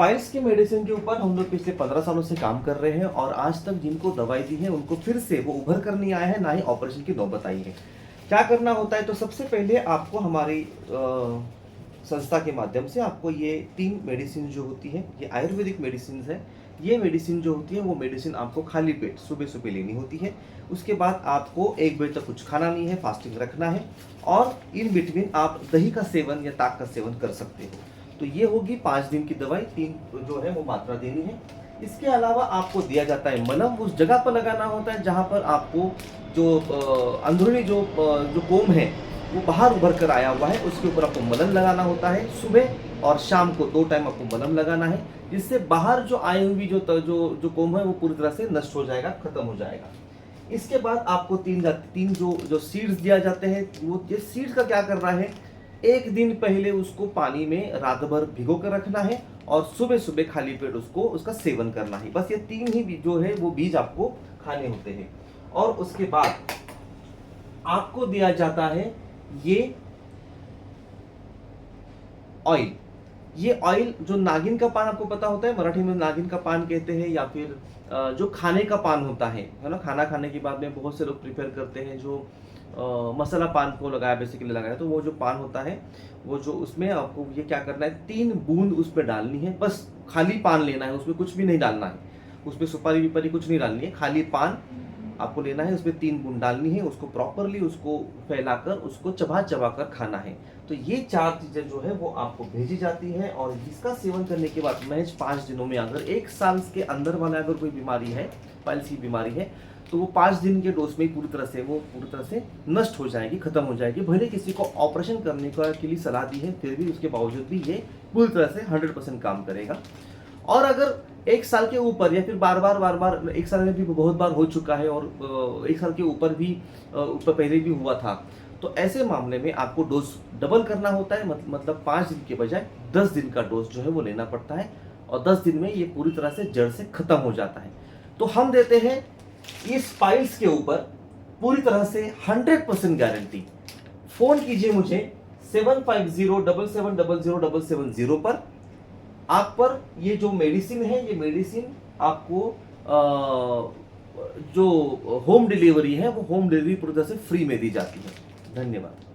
Piles की medicine के ऊपर हम लोग पिछले 15 सालों से काम कर रहे हैं और आज तक जिनको दवाई दी है उनको फिर से वो उभर कर नहीं आया है, ना ही ऑपरेशन की नौबत आई है। क्या करना होता है, तो सबसे पहले आपको हमारी संस्था के माध्यम से आपको ये 3 मेडिसिन जो होती है, ये आयुर्वेदिक मेडिसिन है। ये मेडिसिन जो होती है वो मेडिसिन आपको खाली पेट सुबह सुबह लेनी होती है। उसके बाद आपको 1 बजे तक कुछ खाना नहीं है, फास्टिंग रखना है और इन बिटवीन आप दही का सेवन या ताक का सेवन कर सकते हो। तो ये होगी 5 दिन की दवाई, 3 जो है वो मात्रा देनी है। इसके अलावा आपको दिया जाता है मलहम, उस जगह पर लगाना होता है जहाँ पर आपको जो अंदरूनी जो कोम है वो बाहर उभर कर आया हुआ है, उसके ऊपर आपको मलहम लगाना होता है। सुबह और शाम को 2 टाइम आपको मलहम लगाना है, जिससे बाहर जो आई हुई जो कोम है वो पूरी तरह से नष्ट हो जाएगा, खत्म हो जाएगा। इसके बाद आपको 3 जो सीड्स दिया जाते हैं, वो ये सीड्स का क्या करना है, 1 दिन पहले उसको पानी में रात भर भिगो कर रखना है और सुबह सुबह खाली पेट उसका सेवन करना है। बस ये 3 ही जो है वो बीज आपको खाने होते हैं। और उसके बाद आपको दिया जाता है ये ऑयल। ये ऑयल जो नागिन का पान, आपको पता होता है मराठी में नागिन का पान कहते हैं, या फिर जो खाने का पान होता है ना, खाना खाने के बाद में बहुत से लोग प्रिफर करते हैं जो मसाला पान को लगाया, बेसिकली लगाया, तो वो जो पान होता है वो जो उसमें आपको ये क्या करना है, 3 बूंद उसमें डालनी है। बस खाली पान लेना है, उसमें कुछ भी नहीं डालना है, उसमें सुपारी विपारी कुछ नहीं डालनी है, खाली पान आपको लेना है, उसमें 3 बूंद डालनी है, उसको प्रॉपरली उसको फैलाकर उसको चबा चबा कर खाना है। तो ये 4 चीज़ें जो है वो आपको भेजी जाती है और जिसका सेवन करने के बाद महज 5 दिनों में, अगर 1 साल के अंदर वाला अगर कोई बीमारी है, पाइल्स की बीमारी है, तो वो 5 दिन के डोज में ही पूरी तरह से नष्ट हो जाएगी, खत्म हो जाएगी। भले किसी को ऑपरेशन करने के लिए सलाह दी है, फिर भी उसके बावजूद भी ये पूरी तरह से 100% काम करेगा। और अगर 1 साल के ऊपर या फिर बार-बार 1 साल में भी बहुत बार हो चुका है और 1 साल के ऊपर भी पहले भी हुआ था, तो ऐसे मामले में आपको डोज डबल करना होता है। मतलब 5 दिन के बजाय 10 दिन का डोज जो है वो लेना पड़ता है और 10 दिन में ये पूरी तरह से जड़ से खत्म हो जाता है। तो हम देते हैं इस पाइल्स के ऊपर पूरी तरह से 100% गारंटी। फोन कीजिए मुझे 7507700770 पर। आप पर ये जो मेडिसिन है, ये मेडिसिन आपको जो होम डिलीवरी है वो होम डिलीवरी पूरी तरह से फ्री में दी जाती है। धन्यवाद।